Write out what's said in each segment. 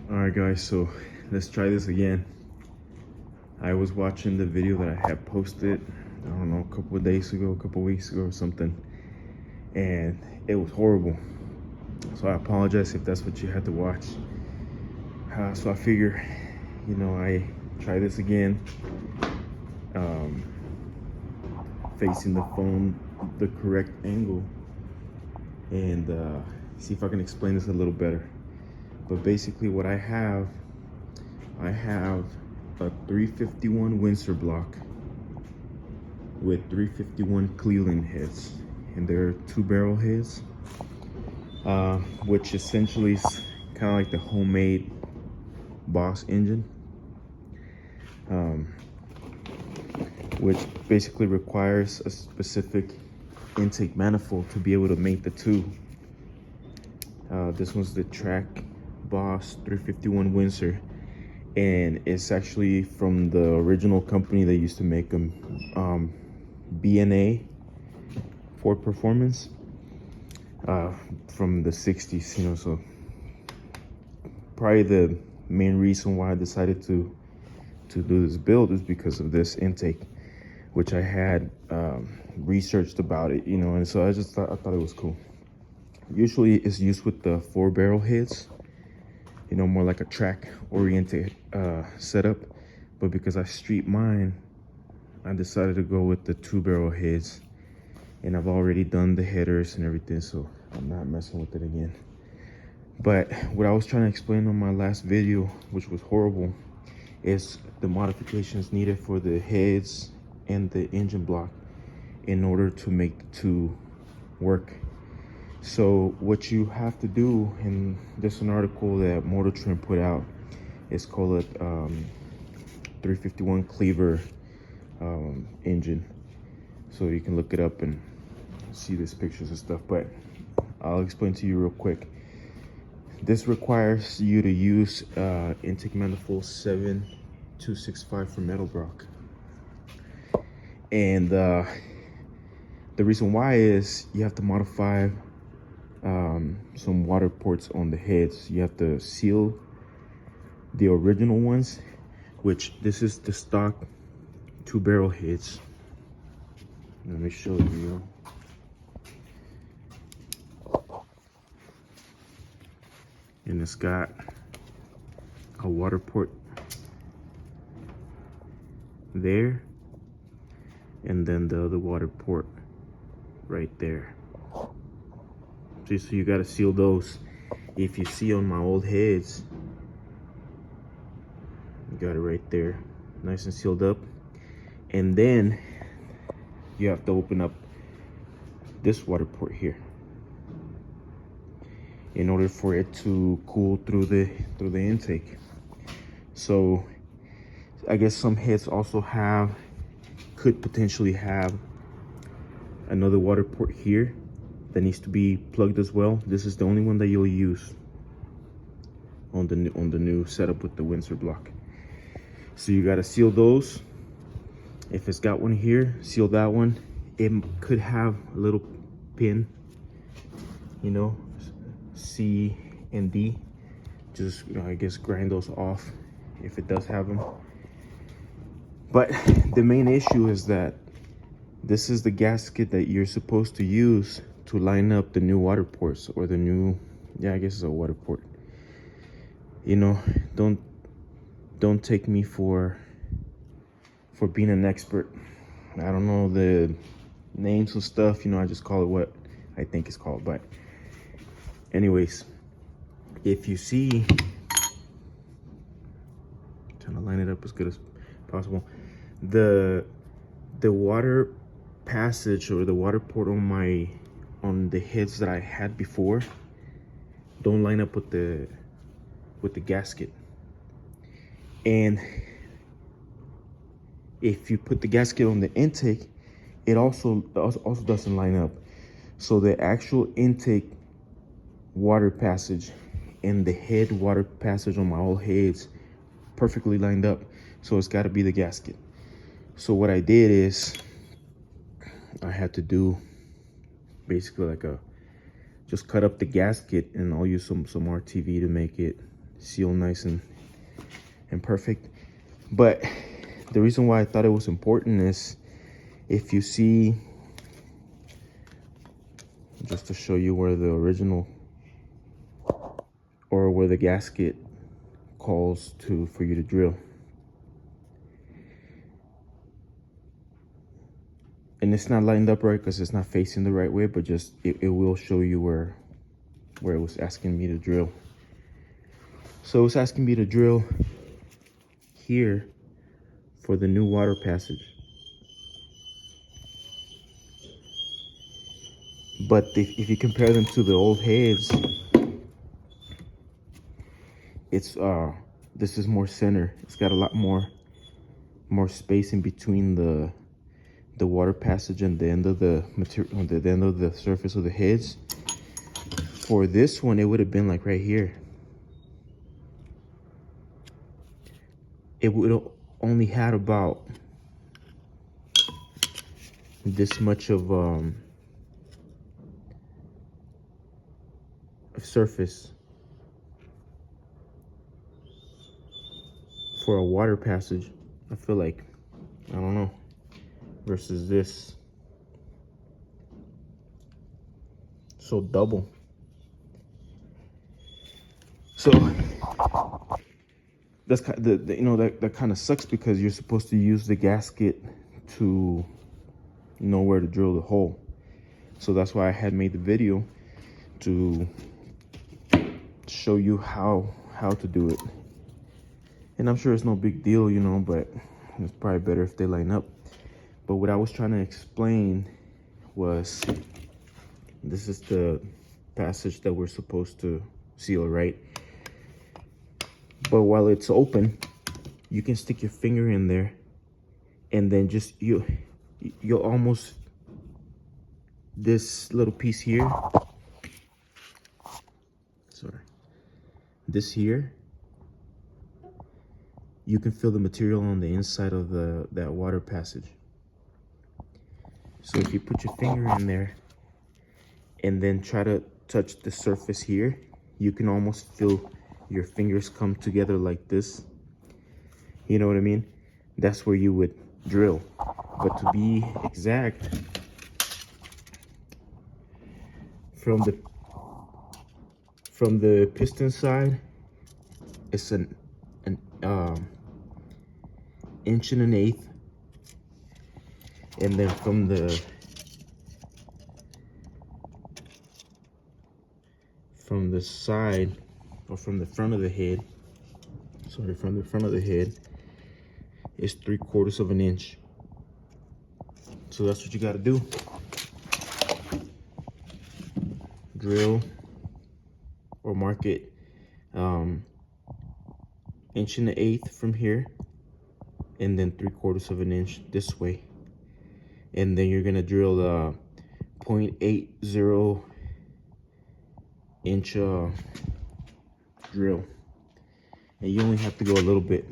Alright guys, so let's try this again. I was watching the video that I had posted, I don't know, a couple of days ago, a couple of weeks ago or something, and it was horrible. So I apologize if that's what you had to watch. So I figure, I try this again, facing the phone the correct angle, and see if I can explain this a little better. But basically what I have a 351 Windsor block with 351 Cleveland heads, and they're 2-barrel heads, which essentially is kind of like the homemade Boss engine, which basically requires a specific intake manifold to be able to mate the two. This one's the Track Boss 351 Windsor, and it's actually from the original company that used to make them, B&A Ford Performance, from the 60s, so probably the main reason why I decided to do this build is because of this intake, which I had researched about it, and so I thought it was cool. Usually it's used with the 4-barrel heads, more like a track oriented setup, but because I street mine, I decided to go with the 2-barrel heads, and I've already done the headers and everything, so I'm not messing with it again. But what I was trying to explain on my last video, which was horrible, is the modifications needed for the heads and the engine block in order to make the two work. So what you have to do, and there's an article that Motor Trend put out, it's called 351 Clevor engine. So you can look it up and see these pictures and stuff, but I'll explain to you real quick. This requires you to use intake manifold 7265 from Metalbrock. And the reason why is you have to modify some water ports on the heads. You have to seal the original ones, which this is the stock 2-barrel heads. Let me show you. And it's got a water port there, and then the other water port right there. So you got to seal those. If you see on my old heads, you got it right there, nice and sealed up. And then you have to open up this water port here in order for it to cool through the intake. So I guess some heads also could potentially have another water port here that needs to be plugged as well. This is the only one that you'll use on the new setup with the Windsor block. So you got to seal those. If it's got one here, seal that one. It could have a little pin, C and D. Just I guess grind those off if it does have them. But the main issue is that this is the gasket that you're supposed to use to line up the new water ports, or the new, I guess it's a water port. Don't take me for being an expert. I don't know the names of stuff, I just call it what I think it's called. But anyways, if you see, trying to line it up as good as possible, the water passage or the water port on the heads that I had before don't line up with the gasket. And if you put the gasket on the intake, it also doesn't line up. So the actual intake water passage and the head water passage on my old heads perfectly lined up. So it's got to be the gasket. So what I did is I had to do basically just cut up the gasket, and I'll use some RTV to make it sealed nice and perfect. But the reason why I thought it was important is, if you see, just to show you where the original, or where the gasket calls to for you to drill. And it's not lined up right because it's not facing the right way, but just it will show you where it was asking me to drill. So it's asking me to drill here for the new water passage. But if you compare them to the old heads, it's this is more center. It's got a lot more space in between the water passage and the end of the material, the end of the surface of the heads. For this one, it would have been like right here. It would only had about this much of surface for a water passage. I feel like, I don't know, versus this. So double. So that's you know, that kind of sucks, because you're supposed to use the gasket to know where to drill the hole. So that's why I had made the video to show you how to do it. And I'm sure it's no big deal, you know, but it's probably better if they line up. But what I was trying to explain was, this is the passage that we're supposed to seal, right? But while it's open, you can stick your finger in there, and then just you'll almost, this little piece here, sorry, this here, you can feel the material on the inside of that water passage. So if you put your finger in there and then try to touch the surface here, you can almost feel your fingers come together like this. You know what I mean? That's where you would drill. But to be exact, from the piston side, it's an inch and an eighth, and then from the side, or from the front of the head, sorry, from the front of the head, is 3/4 of an inch. So that's what you got to do. Drill or mark it inch and an eighth from here, and then 3/4 of an inch this way. And then you're gonna drill the 0.80 inch drill, and you only have to go a little bit.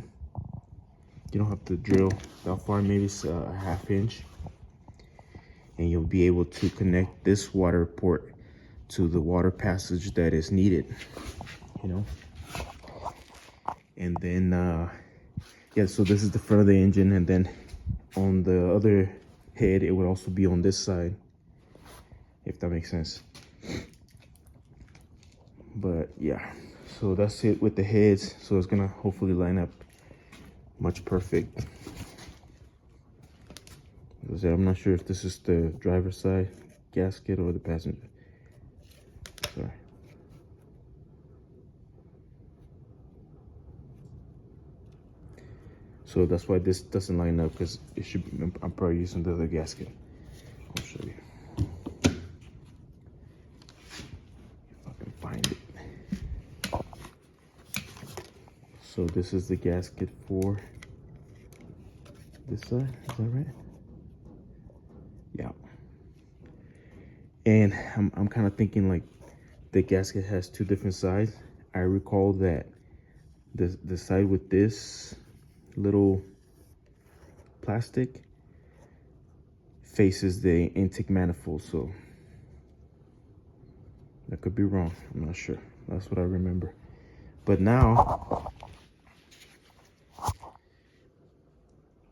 You don't have to drill that far, maybe it's a ½ inch, and you'll be able to connect this water port to the water passage that is needed, you know. And then yeah, so this is the front of the engine, and then on the other head it would also be on this side, if that makes sense. But yeah, so that's it with the heads. So it's gonna hopefully line up much perfect. As I said, I'm not sure if this is the driver's side gasket or the passenger. Sorry. So that's why this doesn't line up, because it should be, I'm probably using the other gasket. I'll show you if I can find it. So this is the gasket for this side, is that right? Yeah. And I'm kind of thinking like the gasket has two different sides. I recall that the side with this little plastic faces the intake manifold, so that could be wrong. I'm not sure. That's what I remember. But now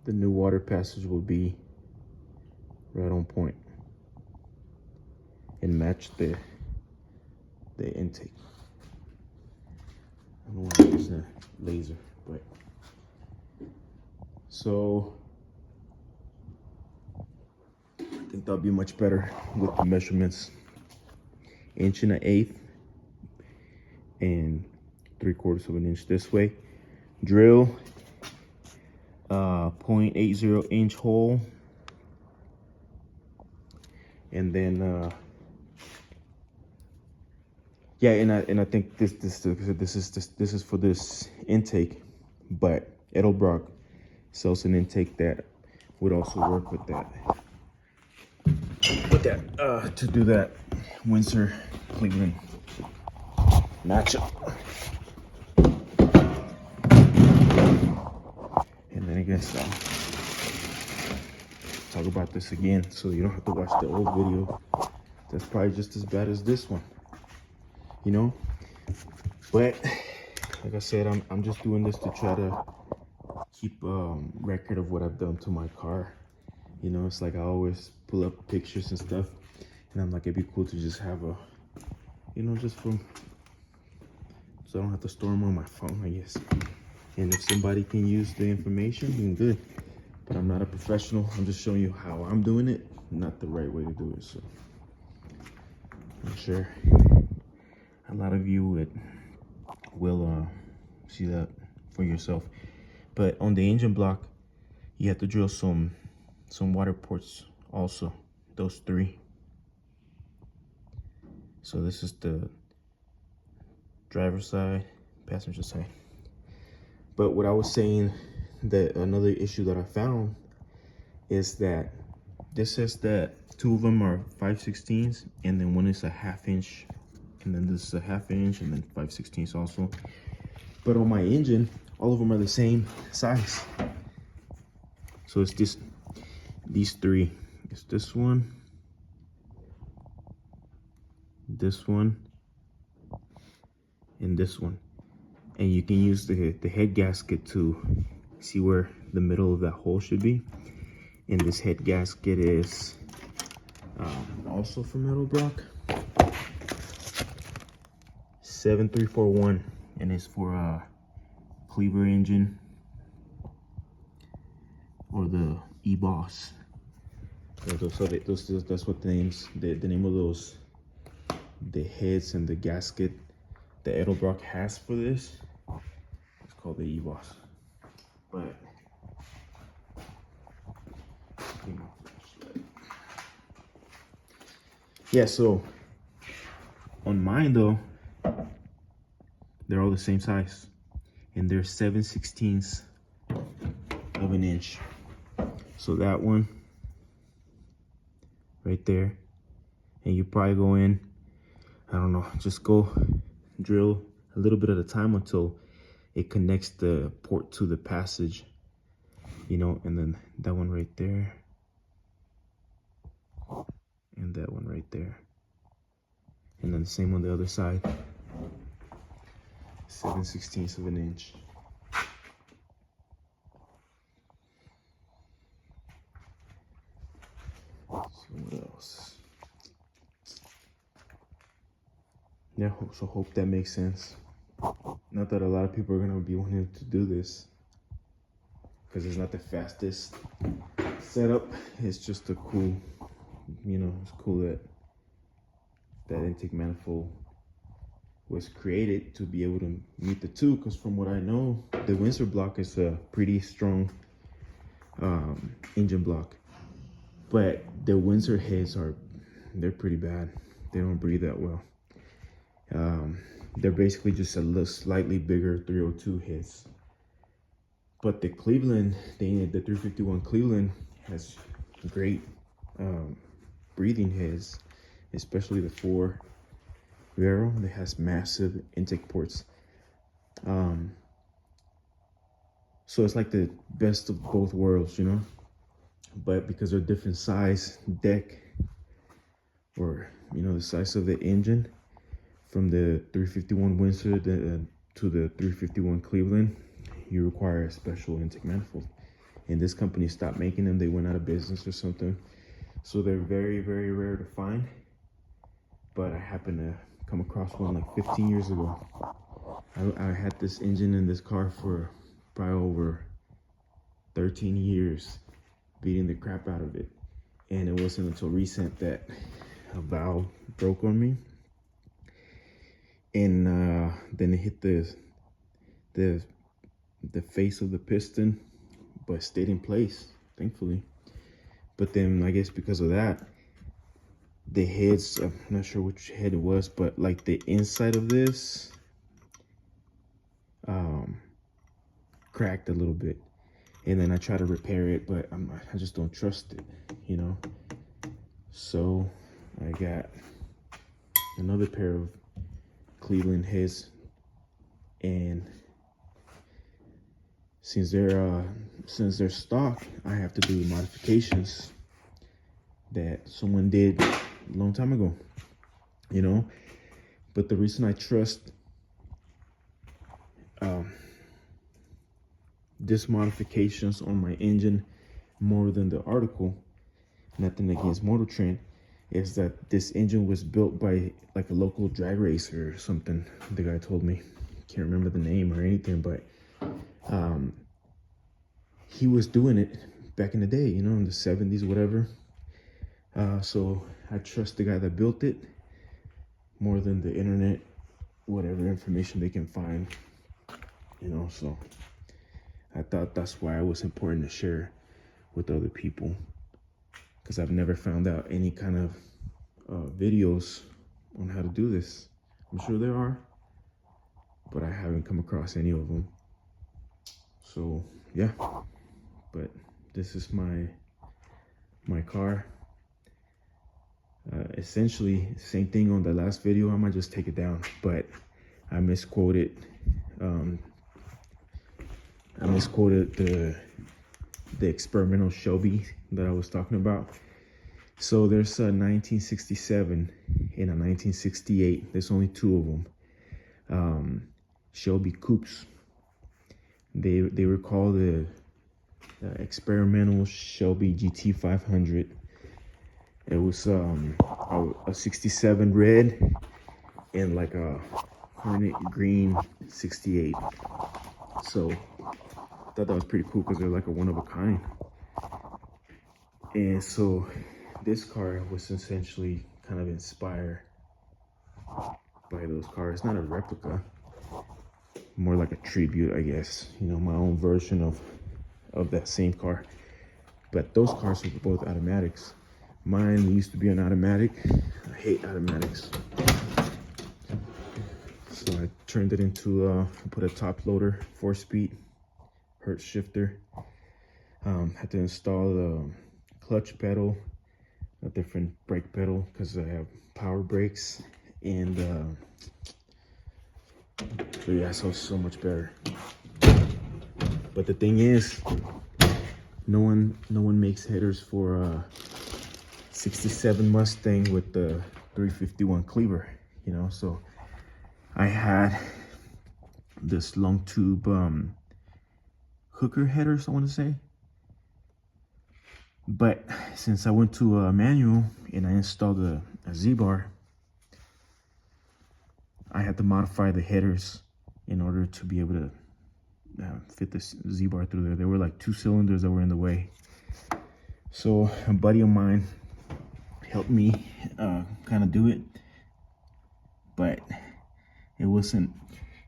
the new water passage will be right on point and match the intake. I don't want to use a laser, but so I think that'll be much better with the measurements. 1.125 and 3/4 inch this way. Drill 0.80 inch hole, and then yeah, and I think this is for this intake, but Edelbrock sells an intake that would also work with that. To do that Windsor Cleveland matchup. And then I guess talk about this again, so you don't have to watch the old video. That's probably just as bad as this one, you know. But like I said, I'm just doing this to try to keep record of what I've done to my car. You know, it's like I always pull up pictures and stuff, and I'm like, it'd be cool to just have a, you know, just from, so I don't have to store them on my phone, I guess. And if somebody can use the information, then good. But I'm not a professional. I'm just showing you how I'm doing it, not the right way to do it. So I'm sure a lot of you will see that for yourself. But on the engine block, you have to drill some water ports also, those 3. So this is the driver's side, passenger side. But what I was saying, that another issue that I found is that this says that 2 of them are 5/16, and then one is a 1/2 inch, and then this is a 1/2 inch, and then 5/16 also. But on my engine, all of them are the same size. So it's these 3. It's this one, and this one. And you can use the head gasket to see where the middle of that hole should be. And this head gasket is also from Edelbrock, 7341, and it's for a Clevor engine or the E-Boss. So that's what the name of those, the heads and the gasket the Edelbrock has for this. It's called the E-Boss. But yeah, so on mine though, they're all the same size, and they're 7/16 of an inch. So that one right there, and you probably go in, I don't know, just go drill a little bit at a time until it connects the port to the passage, you know. And then that one right there, and that one right there, and then the same on the other side. 7/16 of an inch. So what else? Yeah, so hope that makes sense. Not that a lot of people are gonna be wanting to do this, because it's not the fastest setup. It's just a cool, you know, it's cool that that intake manifold was created to be able to meet the 2. Because from what I know, the Windsor block is a pretty strong engine block, but the Windsor heads they're pretty bad. They don't breathe that well. They're basically just a little slightly bigger 302 heads. But the Cleveland, the 351 Cleveland has great breathing heads, especially the 4 Vero that has massive intake ports. So it's like the best of both worlds, you know. But because they're different size deck, or you know, the size of the engine, from the 351 Windsor, to the 351 Cleveland, you require a special intake manifold. And this company stopped making them. They went out of business or something. So they're very, very rare to find. But I happened to come across one like 15 years ago. I had this engine in this car for probably over 13 years, beating the crap out of it. And it wasn't until recent that a valve broke on me. And then it hit the face of the piston, but stayed in place, thankfully. But then I guess because of that, the heads, I'm not sure which head it was, but like the inside of this cracked a little bit. And then I tried to repair it, but I just don't trust it, you know? So I got another pair of Cleveland heads, and since they're stock, I have to do modifications that someone did a long time ago, you know? But the reason I trust this modifications on my engine more than the article, nothing against Motor Trend, is that this engine was built by like a local drag racer or something. The guy told me, can't remember the name or anything, but he was doing it back in the day, you know, in the 70s, whatever. So I trust the guy that built it more than the internet, whatever information they can find, you know. So I thought that's why it was important to share with other people, because I've never found out any kind of videos on how to do this. I'm sure there are, but I haven't come across any of them. So yeah, but this is my car. Essentially same thing on the last video. I might just take it down, but I misquoted the experimental Shelby that I was talking about. So there's a 1967 and a 1968. There's only two of them. Shelby coupes. They were called the experimental Shelby GT500. It was a 67 red and like a hornet green 68. So I thought that was pretty cool because they're like a one of a kind. And so this car was essentially kind of inspired by those cars. It's not a replica, more like a tribute, I guess. You know, my own version of that same car. But those cars were both automatics. Mine used to be an automatic. I hate automatics. So I turned it into, put a top loader, 4-speed, Hertz shifter. Had to install the clutch pedal, a different brake pedal because I have power brakes, and so yeah, so much better. But the thing is, no one makes headers for 67 Mustang with the 351 Clever, you know. So I had this long tube hooker headers, I want to say. But since I went to a manual and I installed a Z-bar, I had to modify the headers in order to be able to fit this Z-bar through there. There were like 2 cylinders that were in the way. So a buddy of mine helped me kind of do it, but it wasn't,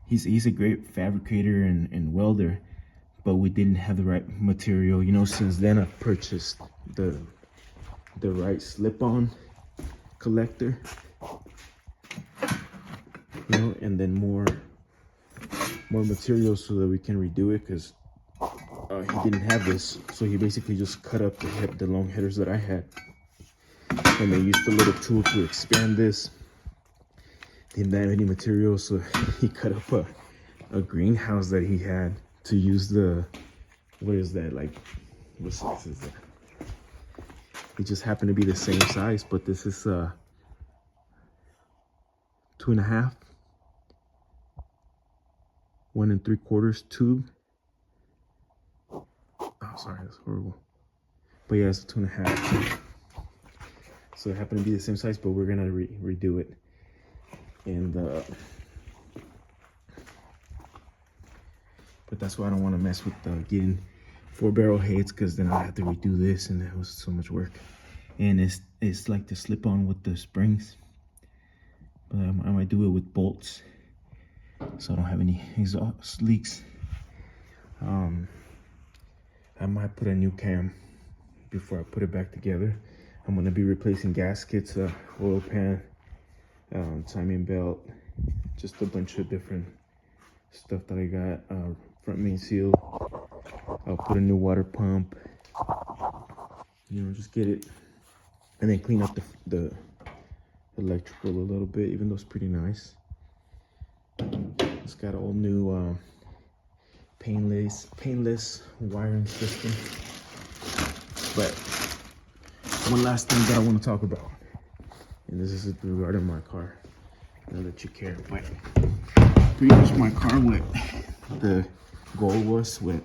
he's a great fabricator and welder, but we didn't have the right material. You know, since then I've purchased the right slip-on collector, you know, and then more material so that we can redo it, because he didn't have this. So he basically just cut up the long headers that I had, and they used a little tool to expand this. Didn't have any material, so he cut up a greenhouse that he had to use the, what is that, like, what size is that? It just happened to be the same size, but this is 2.5. 1 3/4 tube. Oh, sorry, that's horrible. But yeah, it's a 2.5. So it happened to be the same size, but we're gonna redo it. And but that's why I don't want to mess with getting 4-barrel heads, because then I have to redo this, and that was so much work. And it's like the slip on with the springs, but I might do it with bolts, so I don't have any exhaust leaks. I might put a new cam before I put it back together. I'm gonna be replacing gaskets, oil pan, timing belt, just a bunch of different stuff that I got. Front main seal. I'll put a new water pump. You know, just get it, and then clean up the electrical a little bit, even though it's pretty nice. It's got all new painless wiring system. But one last thing that I want to talk about, and this is regarding my car. I'll let you care, but pretty much my car, what the goal was to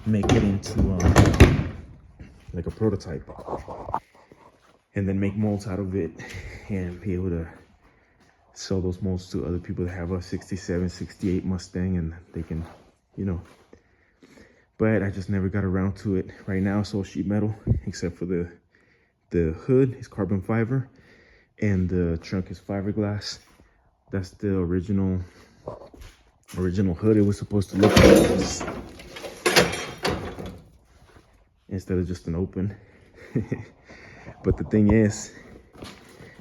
make it into like a prototype, and then make molds out of it, and be able to sell those molds to other people that have a 67, 68 Mustang, and they can, you know. But I just never got around to it. Right now it's all sheet metal, except for the hood is carbon fiber, and the trunk is fiberglass. That's the original hood. It was supposed to look like this instead of just an open. But the thing is,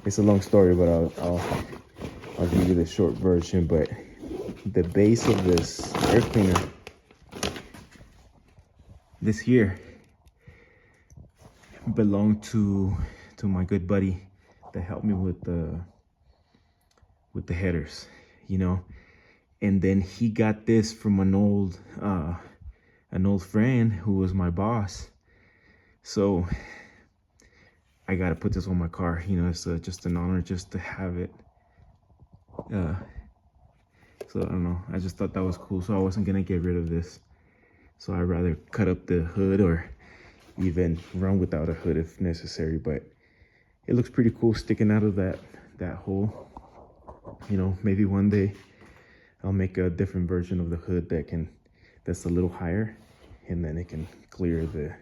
it's a long story, but I'll give you the short version. But the base of this air cleaner, this here, belonged to my good buddy that helped me with the headers, you know. And then he got this from an old friend who was my boss. So I gotta put this on my car. You know, it's just an honor just to have it. So I don't know, I just thought that was cool. So I wasn't gonna get rid of this. So I'd rather cut up the hood, or even run without a hood if necessary. But it looks pretty cool sticking out of that hole. You know, maybe one day I'll make a different version of the hood that's a little higher, and then it can clear the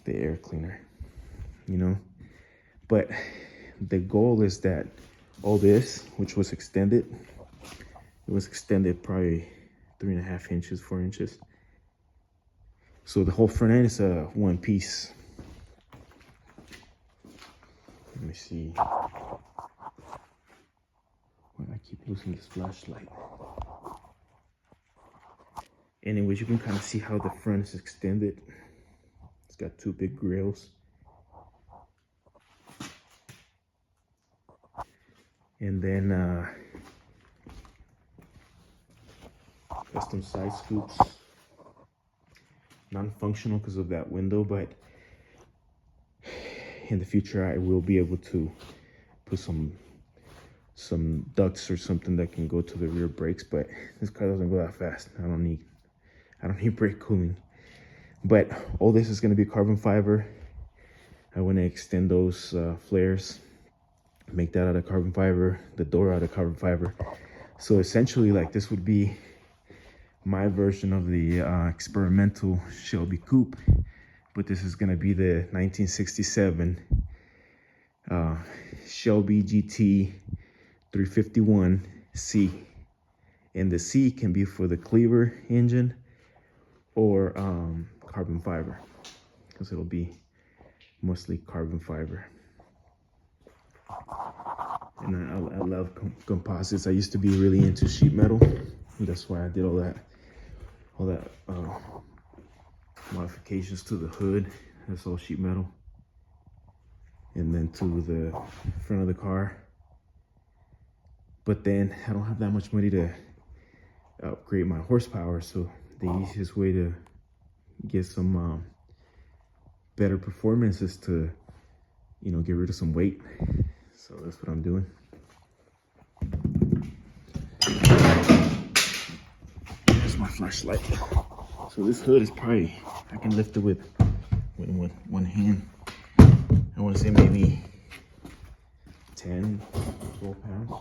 air cleaner, you know. But the goal is that all this, which was extended, it was extended probably 3.5 inches, 4 inches. So the whole front end is a one piece. Let me see. I keep losing this flashlight. Anyways, you can kind of see how the front is extended. It's got 2 big grills. And then custom side scoops. Non-functional because of that window, but in the future I will be able to put some ducts or something that can go to the rear brakes. But this car doesn't go that fast. I don't need brake cooling. But all this is going to be carbon fiber. I want to extend those flares, make that out of carbon fiber, the door out of carbon fiber. So essentially, like, this would be my version of the experimental Shelby coupe, but this is going to be the 1967 Shelby GT351c, and the C can be for the Clevor engine or carbon fiber, because it'll be mostly carbon fiber. And I love composites. I used to be really into sheet metal. That's why I did all that modifications to the hood. That's all sheet metal. And then to the front of the car. But then I don't have that much money to upgrade my horsepower, so the easiest way to get some better performance is to, you know, get rid of some weight. So that's what I'm doing. flashlight. So this hood is probably, I can lift it with one hand. I want to say maybe 10, 12 pounds.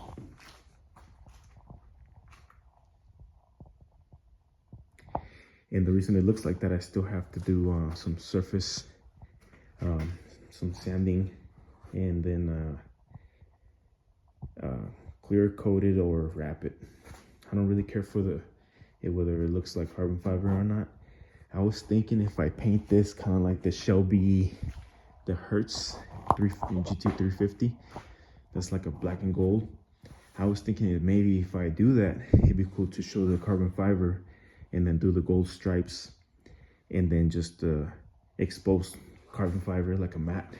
And the reason it looks like that, I still have to do some surface, some sanding, and then clear coat it or wrap it. I don't really care for whether it looks like carbon fiber or not. I was thinking if I paint this kind of like the Shelby, the Hertz GT350, that's like a black and gold. I was thinking that maybe if I do that, it'd be cool to show the carbon fiber and then do the gold stripes and then just expose carbon fiber like a matte,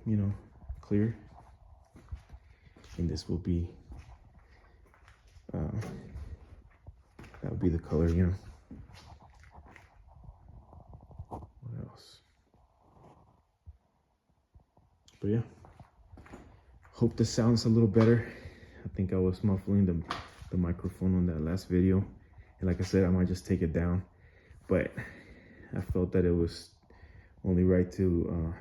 you know, clear. And this will be, that would be the color, you know. What else? But yeah, hope this sounds a little better. I think I was muffling the microphone on that last video. And like I said, I might just take it down. But I felt that it was only right to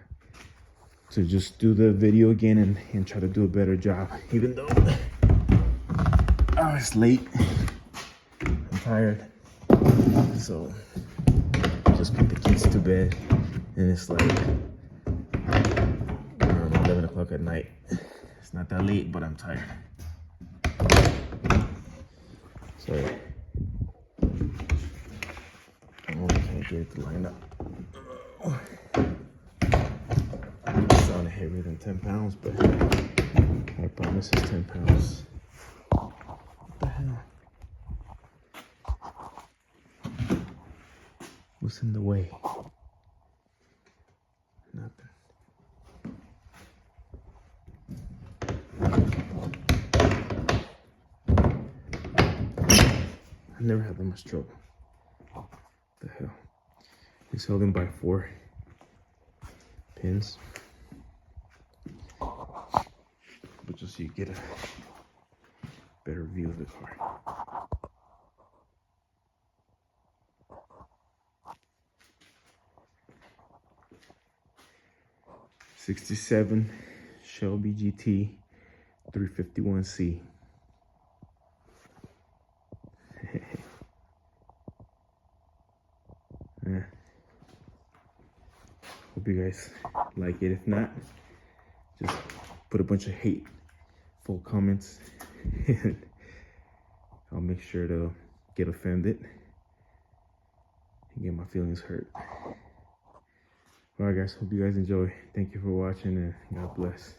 just do the video again and try to do a better job. Even though it's late, I'm tired. So just put the kids to bed and it's like, I don't know, 11 o'clock at night. It's not that late, but I'm tired. Sorry. I really can't get it to line up. It sounded heavier than 10 pounds, but I promise it's 10 pounds. What the hell? What's in the way? Nothing. I've never had that much trouble. What the hell? It's held in by 4 pins. But just so you get a better view of the car. '67 Shelby GT351c. Yeah. Hope you guys like it. If not, just put a bunch of hateful comments and I'll make sure to get offended and get my feelings hurt. Alright guys, hope you guys enjoy. Thank you for watching and God bless.